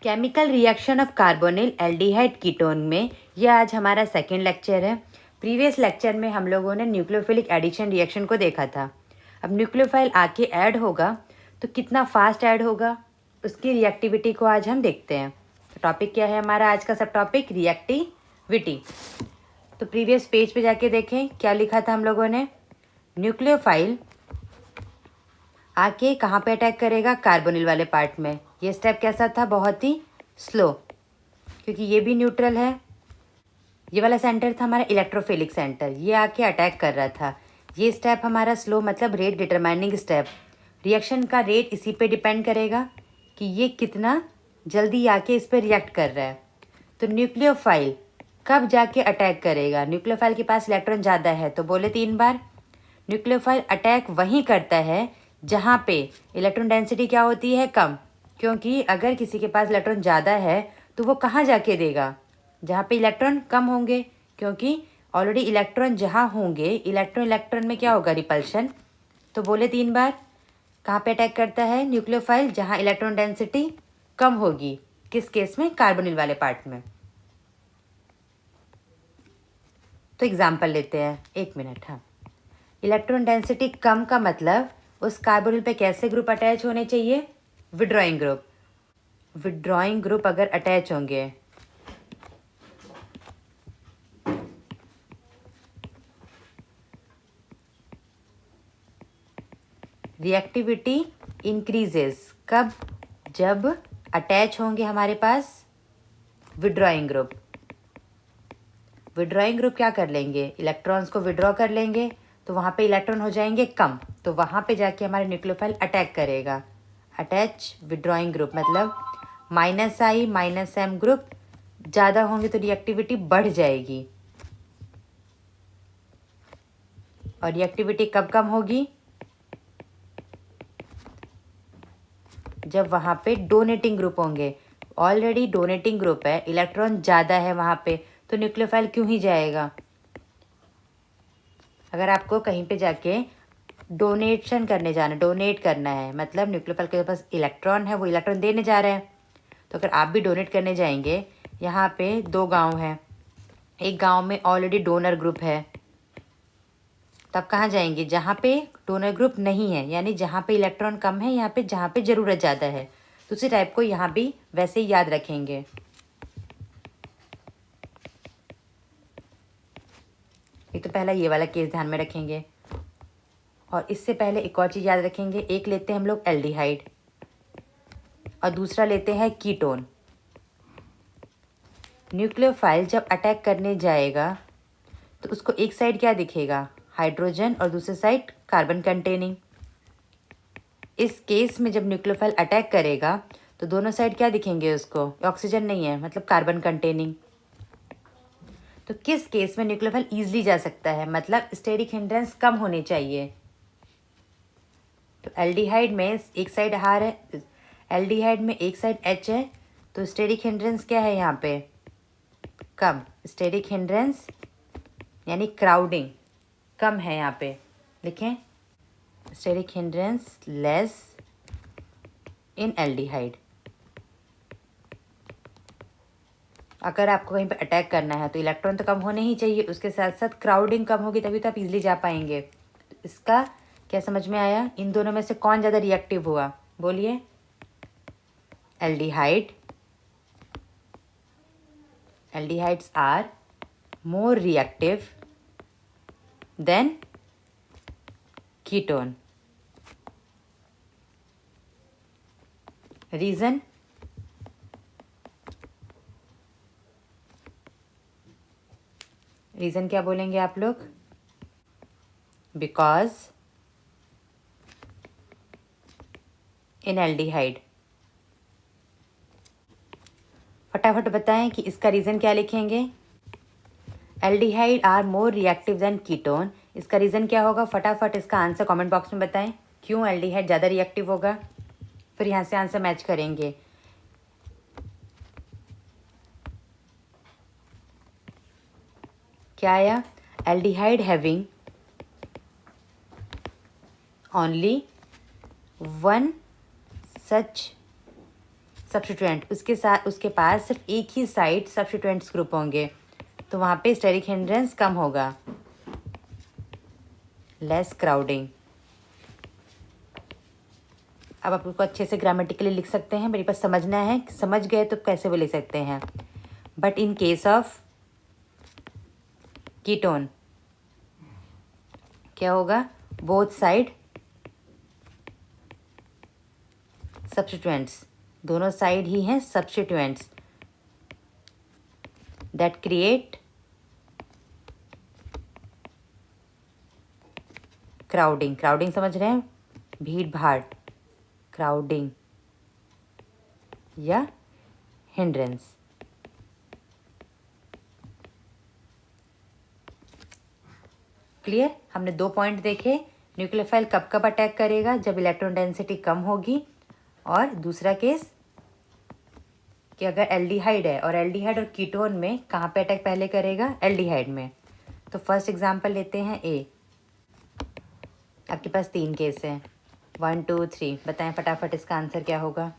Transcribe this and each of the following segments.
Chemical reaction of carbonyl aldehyde ketone में यह आज हमारा सेकेंड लेक्चर है। प्रीवियस लेक्चर में हम लोगों ने न्यूक्लियोफिलिक एडिशन रिएक्शन को देखा था। अब न्यूक्लियोफाइल आके ऐड होगा तो कितना फास्ट ऐड होगा, उसकी रिएक्टिविटी को आज हम देखते हैं। तो टॉपिक क्या है हमारा आज का सब टॉपिक? रिएक्टिविटी। तो प्रीवियस पेज पे जाके देखें क्या लिखा था हम लोगों ने। न्यूक्लियोफाइल आके कहाँ पे अटैक करेगा? कार्बोनिल वाले पार्ट में। ये स्टेप कैसा था? बहुत ही स्लो, क्योंकि ये भी न्यूट्रल है। ये वाला सेंटर था हमारा इलेक्ट्रोफिलिक सेंटर, ये आके अटैक कर रहा था। ये स्टेप हमारा स्लो मतलब रेट डिटरमाइनिंग स्टेप। रिएक्शन का रेट इसी पे डिपेंड करेगा कि ये कितना जल्दी आके इस पर रिएक्ट कर रहा है। तो न्यूक्लियोफाइल कब जाके अटैक करेगा? न्यूक्लियोफाइल के पास इलेक्ट्रॉन ज़्यादा है, तो बोले 3 बार। न्यूक्लियोफाइल अटैक वहीं करता है जहाँ पे इलेक्ट्रॉन डेंसिटी क्या होती है? कम। क्योंकि अगर किसी के पास इलेक्ट्रॉन ज़्यादा है तो वो कहाँ जाके देगा? जहाँ पे इलेक्ट्रॉन कम होंगे, क्योंकि ऑलरेडी इलेक्ट्रॉन जहाँ होंगे इलेक्ट्रॉन में क्या होगा? रिपल्शन। तो बोले 3 बार। कहाँ पे अटैक करता है न्यूक्लियोफाइल? जहाँ इलेक्ट्रॉन डेंसिटी कम होगी। किस केस में? कार्बोनिल वाले पार्ट में। तो एग्जाम्पल लेते हैं, 1 मिनट। हाँ, इलेक्ट्रॉन डेंसिटी कम का मतलब उस कार्बोनिल पे कैसे ग्रुप अटैच होने चाहिए? Withdrawing group. विड्रॉइंग ग्रुप अगर अटैच होंगे रिएक्टिविटी इंक्रीजेस। कब? जब अटैच होंगे हमारे पास विड्रॉइंग ग्रुप। विड्रॉइंग ग्रुप क्या कर लेंगे? इलेक्ट्रॉन्स को विड्रॉ कर लेंगे, तो वहाँ पे इलेक्ट्रॉन हो जाएंगे कम, तो वहाँ पे जाके हमारे न्यूक्लियोफाइल अटैक करेगा। अटैच विड्रॉइंग ग्रुप मतलब -I -M ग्रुप ज़्यादा होंगे तो रिएक्टिविटी बढ़ जाएगी। और रिएक्टिविटी कब कम होगी? जब वहाँ पे डोनेटिंग ग्रुप होंगे। ऑलरेडी डोनेटिंग ग्रुप है, इलेक्ट्रॉन ज़्यादा है वहाँ पे, तो न्यूक्लियोफाइल क्यों ही जाएगा? अगर आपको कहीं पे जाके डोनेशन करने जाना, डोनेट करना है, मतलब न्यूक्लियोफाइल के पास इलेक्ट्रॉन है, वो इलेक्ट्रॉन देने जा रहे हैं, तो अगर आप भी डोनेट करने जाएंगे, यहाँ पे 2 गांव हैं, एक गांव में ऑलरेडी डोनर ग्रुप है, तब कहाँ जाएंगे? जहाँ पे डोनर ग्रुप नहीं है, यानी जहाँ पे इलेक्ट्रॉन कम है, यहाँ पे जहाँ पे ज़रूरत ज़्यादा है। तो उसी टाइप को यहाँ भी वैसे ही याद रखेंगे। एक तो पहला ये वाला केस ध्यान में रखेंगे, और इससे पहले एक और चीज़ याद रखेंगे। एक लेते हैं हम लोग एल्डिहाइड और दूसरा लेते हैं कीटोन। न्यूक्लियोफाइल जब अटैक करने जाएगा तो उसको एक साइड क्या दिखेगा? हाइड्रोजन, और दूसरी साइड कार्बन कंटेनिंग। इस केस में जब न्यूक्लियोफाइल अटैक करेगा तो दोनों साइड क्या दिखेंगे उसको? ऑक्सीजन नहीं है, मतलब कार्बन कंटेनिंग। तो किस केस में न्यूक्लियोफाइल ईजिली जा सकता है? मतलब स्टेरिक हिंड्रेंस कम होनी चाहिए। तो एल्डिहाइड में एक साइड हार है, एल्डिहाइड में एक साइड H है, तो स्टेरिक हिंड्रेंस क्या है यहाँ पे? कम। स्टेरिक हिंड्रेंस यानी क्राउडिंग कम है यहाँ पे। लिखें, steric hindrance less in aldehyde. अगर आपको कहीं पे अटैक करना है तो इलेक्ट्रॉन तो कम होने ही चाहिए, उसके साथ साथ क्राउडिंग कम होगी, तभी तो आप इजीली जा पाएंगे। तो इसका क्या समझ में आया? इन दोनों में से कौन ज़्यादा रिएक्टिव हुआ? बोलिए। Aldehyde. Aldehydes are more reactive than ketone. Reason? Reason क्या बोलेंगे आप लोग? Because in aldehyde. फटाफट बताएं कि इसका रीज़न क्या लिखेंगे? Aldehyde are more reactive than ketone. इसका रीज़न क्या होगा? फटाफट इसका आंसर कमेंट बॉक्स में बताएं, क्यों एल्डिहाइड ज़्यादा रिएक्टिव होगा। फिर यहाँ से आंसर मैच करेंगे। क्या आया? Aldehyde having only one such substituent, उसके पास सिर्फ एक ही साइड सब्स्टिट्यूएंट्स ग्रुप होंगे, तो वहाँ पे स्टेरिक हिंड्रेंस कम होगा, लेस क्राउडिंग। अब आप उसको अच्छे से ग्रामेटिकली लिख सकते हैं, मेरे पास समझना है, समझ गए तो कैसे वो लिख सकते हैं। But in case of ketone क्या होगा, बोथ साइड सब्स्टिट्यूएंट्स, दोनों साइड ही हैं substituents, that create crowding. Crowding समझ रहे हैं, भीड़ भाड़, क्राउडिंग या हिंड्रेंस। क्लियर, हमने 2 पॉइंट देखे, न्यूक्लियोफाइल कब कब अटैक करेगा, जब इलेक्ट्रॉन डेंसिटी कम होगी, और दूसरा केस कि अगर एल्डिहाइड है, और एल्डिहाइड और कीटोन में कहाँ पे अटैक पहले करेगा, एल्डिहाइड में। तो फर्स्ट एग्जांपल लेते हैं ए। आपके पास 3 केस हैं, 1 2 3, बताएं फटाफट इसका आंसर क्या होगा।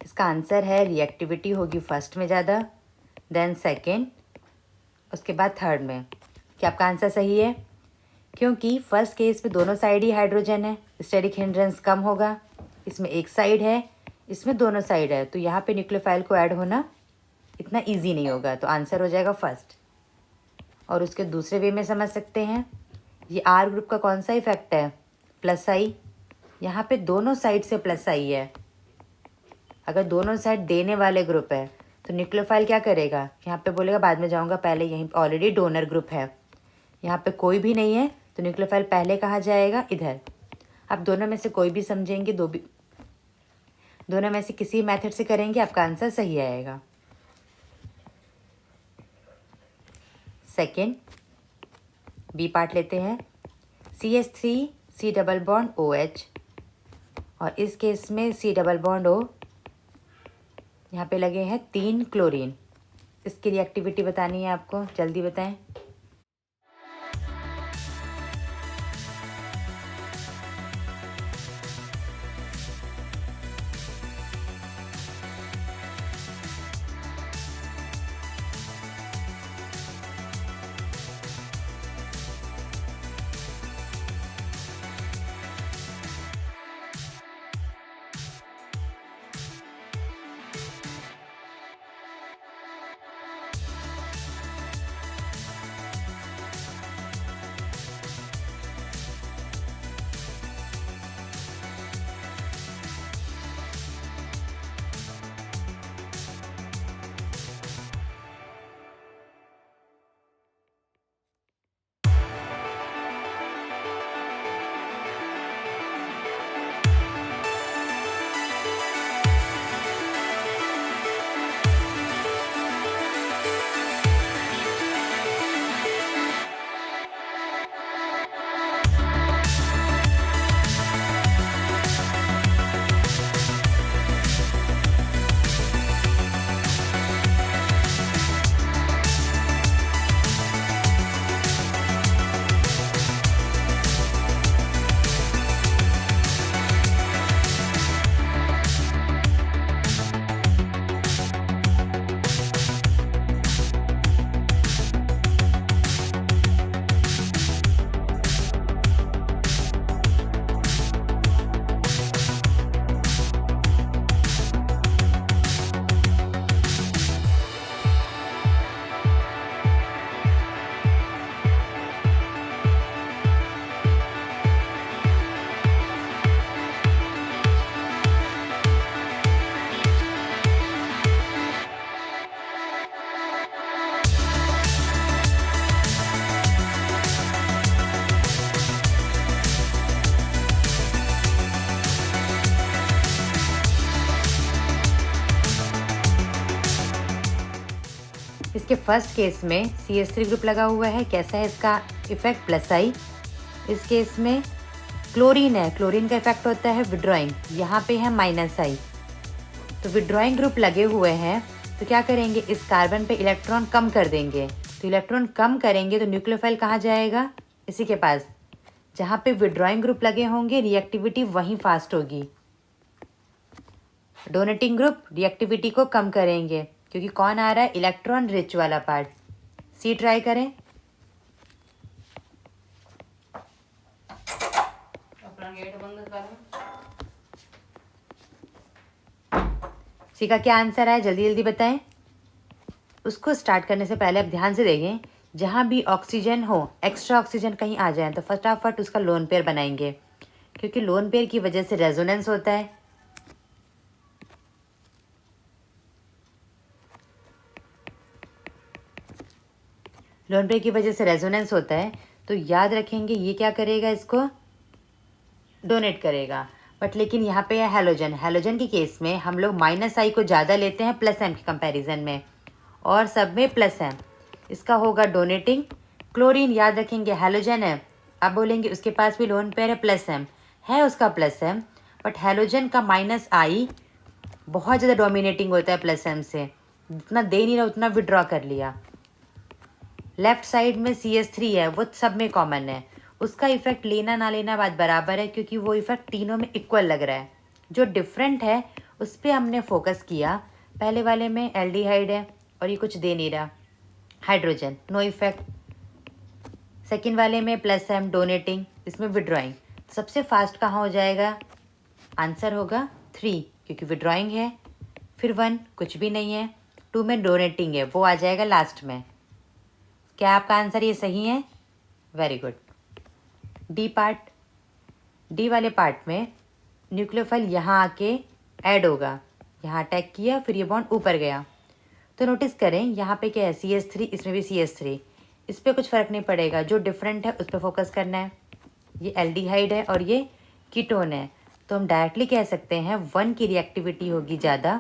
इसका आंसर है रिएक्टिविटी होगी फर्स्ट में ज़्यादा, देन सेकेंड, उसके बाद थर्ड में। क्या आपका आंसर सही है? क्योंकि फर्स्ट केस में दोनों साइड ही हाइड्रोजन है, स्टेरिक हिंड्रेंस कम होगा। इसमें एक साइड है, इसमें दोनों साइड है, तो यहाँ पे न्यूक्लियोफाइल को ऐड होना इतना इजी नहीं होगा, तो आंसर हो जाएगा फर्स्ट। और उसके दूसरे वे में समझ सकते हैं, ये आर ग्रुप का कौन सा इफेक्ट है, प्लस आई। यहाँ पे दोनों साइड से प्लस आई है, अगर दोनों साइड देने वाले ग्रुप है तो न्यूक्लियोफाइल क्या करेगा, यहाँ पे बोलेगा बाद में जाऊँगा, पहले यहीं ऑलरेडी डोनर ग्रुप है, यहाँ पे कोई भी नहीं है, तो न्यूक्लियोफाइल पहले कहाँ जाएगा, इधर। आप दोनों में से कोई भी समझेंगे, दोनों में से किसी मेथड से करेंगे, आपका आंसर सही आएगा। सेकेंड बी पार्ट लेते हैं, CH3 C double bond OH, और इस केस में C डबल बॉन्ड O, यहाँ पे लगे हैं 3 क्लोरीन। इसकी रिएक्टिविटी बतानी है आपको, जल्दी बताएं। इसके फर्स्ट केस में CH3 ग्रुप लगा हुआ है, कैसा है इसका इफेक्ट, प्लस आई। इस केस में क्लोरीन है, क्लोरीन का इफेक्ट होता है विड्रॉइंग, यहाँ पे है माइनस आई, तो विड्रॉइंग ग्रुप लगे हुए हैं, तो क्या करेंगे, इस कार्बन पे इलेक्ट्रॉन कम कर देंगे। तो इलेक्ट्रॉन कम करेंगे तो न्यूक्लियोफाइल कहाँ जाएगा, इसी के पास। जहाँ पे विड्रॉइंग ग्रुप लगे होंगे रिएक्टिविटी वहीं फास्ट होगी। डोनेटिंग ग्रुप रिएक्टिविटी को कम करेंगे क्योंकि कौन आ रहा है, इलेक्ट्रॉन रिच वाला पार्ट। सी ट्राई करें। अपना गेट बंद करो। सी का क्या आंसर है, जल्दी जल्दी बताएं। उसको स्टार्ट करने से पहले आप ध्यान से देखें, जहाँ भी ऑक्सीजन हो, एक्स्ट्रा ऑक्सीजन कहीं आ जाए तो फटाफट उसका लोन पेयर बनाएंगे, क्योंकि लोन पेयर की वजह से रेजोनेंस होता है। लोन पेयर की वजह से रेजोनेंस होता है, तो याद रखेंगे ये क्या करेगा, इसको डोनेट करेगा। बट लेकिन यहाँ पे है हैलोजन। हैलोजन के केस में हम लोग -I को ज़्यादा लेते हैं +M के कंपैरिजन में, और सब में +M। इसका होगा डोनेटिंग। क्लोरीन याद रखेंगे हैलोजन है, आप बोलेंगे उसके पास भी लोन पेयर है +M है, उसका +M, बट हैलोजन का -I बहुत ज़्यादा डोमिनेटिंग होता है +M से। जितना दे नहीं रहा उतना विड्रॉ कर लिया। लेफ्ट साइड में CH3 है, वो सब में कॉमन है। उसका इफेक्ट लेना ना लेना बात बराबर है, क्योंकि वो इफेक्ट तीनों में इक्वल लग रहा है। जो डिफरेंट है उस पर हमने फोकस किया। पहले वाले में एल्डिहाइड है और ये कुछ दे नहीं रहा, हाइड्रोजन, नो इफेक्ट। सेकेंड वाले में +M डोनेटिंग, इसमें विड्रॉइंग। सबसे फास्ट कहाँ हो जाएगा, आंसर होगा 3, क्योंकि विड्रॉइंग है। फिर 1 कुछ भी नहीं है, 2 में डोनेटिंग है, वो आ जाएगा लास्ट में। क्या आपका आंसर ये सही है, very good. D part, D वाले पार्ट में न्यूक्लियोफाइल यहाँ आके ऐड होगा, यहाँ अटैक किया, फिर ये बॉन्ड ऊपर गया। तो नोटिस करें यहाँ पे क्या है, CH3, इसमें भी CH3। इस पर कुछ फ़र्क नहीं पड़ेगा, जो डिफरेंट है उस पर फोकस करना है। ये एल्डिहाइड है और ये कीटोन है, तो हम डायरेक्टली कह सकते हैं 1 की रिएक्टिविटी होगी ज़्यादा,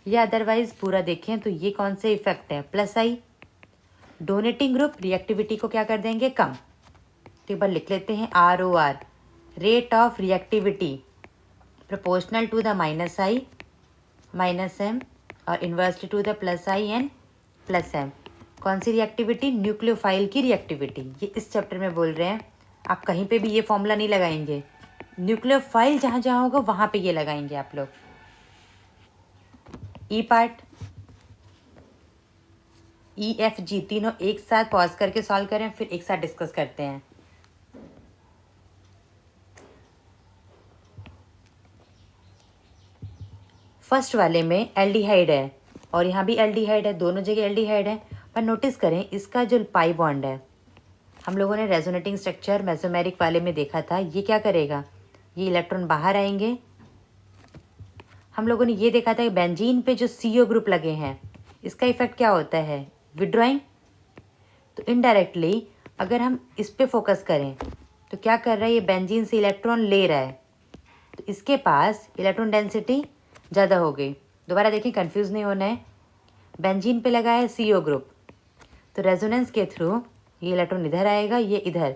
या अदरवाइज पूरा देखें तो ये कौन से इफेक्ट है, +I। डोनेटिंग ग्रुप रिएक्टिविटी को क्या कर देंगे, कम। तो एक बार लिख लेते हैं, ROR, rate of reactivity proportional to the -I -M और inversely to the +I and +M। कौन सी रिएक्टिविटी, न्यूक्लियोफाइल की रिएक्टिविटी। ये इस चैप्टर में बोल रहे हैं, आप कहीं पे भी ये फॉर्मूला नहीं लगाएंगे, न्यूक्लियोफाइल जहाँ जहाँ होगा वहाँ पे ये लगाएंगे आप लोग। ई पार्ट, EFG तीनों एक साथ पॉज करके सॉल्व करें, फिर एक साथ डिस्कस करते हैं। फर्स्ट वाले में एल्डिहाइड है और यहाँ भी एल्डिहाइड है, दोनों जगह एल्डिहाइड है। पर नोटिस करें इसका जो पाई बॉन्ड है, हम लोगों ने रेजोनेटिंग स्ट्रक्चर मेसोमेरिक वाले में देखा था, ये क्या करेगा, ये इलेक्ट्रॉन बाहर आएंगे। हम लोगों ने ये देखा था कि बेंजीन पे जो CO ग्रुप लगे हैं, इसका इफेक्ट क्या होता है, विड्रॉइंग। तो इनडायरेक्टली अगर हम इस पे फोकस करें तो क्या कर रहा है, ये बेंजीन से इलेक्ट्रॉन ले रहा है, तो इसके पास इलेक्ट्रॉन डेंसिटी ज़्यादा हो गई। दोबारा देखिए, कंफ्यूज नहीं होना है। बेंजीन पे लगा है CO ग्रुप, तो रेजोनेंस के थ्रू ये इलेक्ट्रॉन इधर आएगा, ये इधर,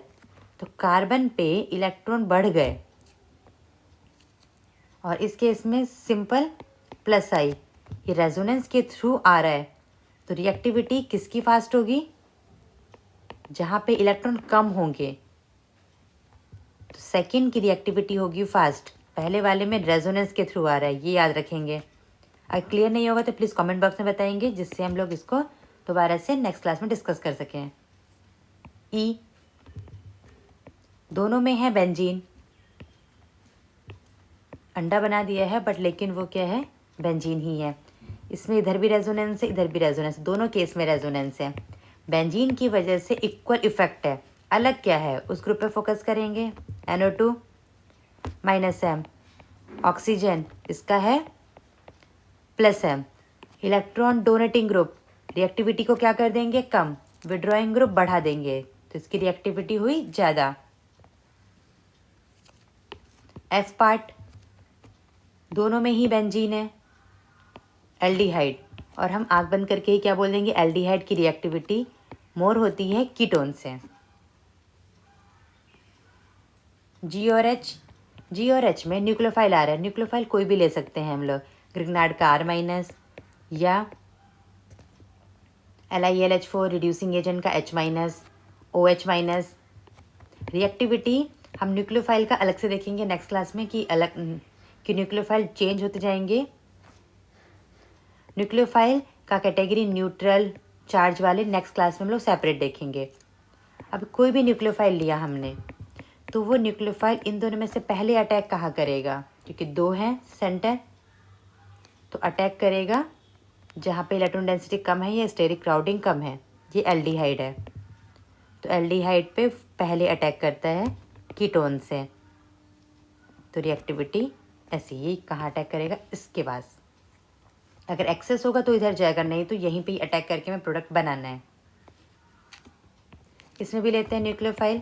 तो कार्बन पे इलेक्ट्रॉन बढ़ गए। और इस केस में सिंपल +I, ये रेजोनेंस के थ्रू आ रहा है, तो रिएक्टिविटी किसकी फास्ट होगी, जहाँ पे इलेक्ट्रॉन कम होंगे, तो सेकंड की रिएक्टिविटी होगी फास्ट। पहले वाले में रेजोनेंस के थ्रू आ रहा है, ये याद रखेंगे। अगर क्लियर नहीं होगा तो प्लीज़ कमेंट बॉक्स में बताएंगे, जिससे हम लोग इसको दोबारा से नेक्स्ट क्लास में डिस्कस कर सकें। ई, दोनों में है बेंजीन, अंडा बना दिया है, बट लेकिन वो क्या है, बेंजीन ही है। इसमें इधर भी रेजोनेंस है, इधर भी रेजोनेंस, दोनों केस में रेजोनेंस है। बेंजीन की वजह से इक्वल इफेक्ट है, अलग क्या है उस ग्रुप पे फोकस करेंगे। NO2 -M, ऑक्सीजन इसका है +M। Electron donating group reactivity को क्या कर देंगे, कम, विड्रॉइंग ग्रुप बढ़ा देंगे, तो इसकी रिएक्टिविटी हुई ज़्यादा। F पार्ट, दोनों में ही बेंजीन है, एल्डिहाइड, और हम आँख बंद करके ही क्या बोल देंगे, एल्डिहाइड की रिएक्टिविटी मोर होती है कीटोन से। G और H में न्यूक्लियोफाइल आ रहा है, न्यूक्लियोफाइल कोई भी ले सकते हैं हम लोग, ग्रिग्नार्ड का R- या LiAlH4 रिड्यूसिंग एजेंट का H-, OH-। रिएक्टिविटी हम न्यूक्लियोफाइल का अलग से देखेंगे नेक्स्ट क्लास में कि न्यूक्लियोफाइल चेंज होते जाएंगे। न्यूक्लियोफाइल का कैटेगरी न्यूट्रल चार्ज वाले नेक्स्ट क्लास में हम लोग सेपरेट देखेंगे। अब कोई भी न्यूक्लियोफाइल लिया हमने तो वो न्यूक्लियोफाइल इन दोनों में से पहले अटैक कहाँ करेगा, क्योंकि 2 हैं सेंटर, तो अटैक करेगा जहाँ पे इलेक्ट्रॉन डेंसिटी कम है या स्टेरिक क्राउडिंग कम है। ये एल्डिहाइड है तो एल्डिहाइड पे पहले अटैक करता है कीटोन से। तो रिएक्टिविटी ऐसी, ये कहाँ अटैक करेगा, इसके पास। अगर एक्सेस होगा तो इधर जाएगा, नहीं तो यहीं पे ही अटैक करके हमें प्रोडक्ट बनाना है। इसमें भी लेते हैं न्यूक्लियोफाइल।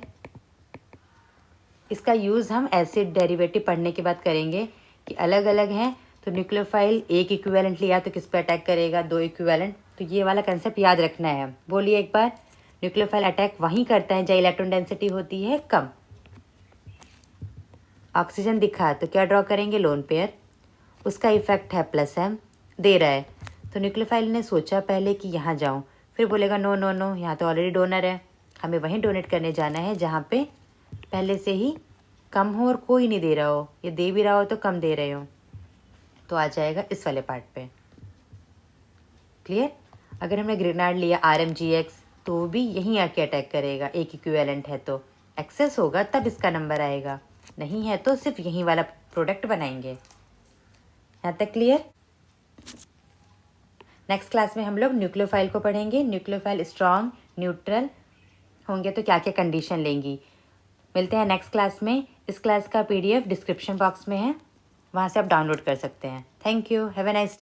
इसका यूज़ हम एसिड डेरिवेटिव पढ़ने के बाद करेंगे कि अलग अलग हैं। तो न्यूक्लियोफाइल एक इक्विवेलेंट लिया तो किस पे अटैक करेगा, 2 इक्विवेलेंट। तो ये वाला कंसेप्ट याद रखना है। बोलिए एक बार, न्यूक्लियोफाइल अटैक वहीं करता है जहाँ इलेक्ट्रॉन डेंसिटी होती है कम। ऑक्सीजन दिखा तो क्या ड्रॉ करेंगे, लोन पेयर। उसका इफेक्ट है +M दे रहा है। तो न्यूक्लियोफाइल ने सोचा पहले कि यहाँ जाऊँ, फिर बोलेगा नो नो नो, यहाँ तो ऑलरेडी डोनर है, हमें वहीं डोनेट करने जाना है जहाँ पे पहले से ही कम हो और कोई नहीं दे रहा हो, या दे भी रहा हो तो कम दे रहे हो। तो आ जाएगा इस वाले पार्ट पे। क्लियर। अगर हमने ग्रेनाड लिया RMGX तो भी यहीं आके अटैक करेगा, एक इक्विवेलेंट है तो। एक्सेस होगा तब इसका नंबर आएगा, नहीं है तो सिर्फ यहीं वाला प्रोडक्ट बनाएंगे। यहाँ तक क्लियर। नेक्स्ट क्लास में हम लोग न्यूक्लियोफाइल को पढ़ेंगे। न्यूक्लियोफाइल स्ट्रॉन्ग न्यूट्रल होंगे तो क्या क्या कंडीशन लेंगी। मिलते हैं नेक्स्ट क्लास में। इस क्लास का PDF डिस्क्रिप्शन बॉक्स में है, वहाँ से आप डाउनलोड कर सकते हैं। Thank you, have a nice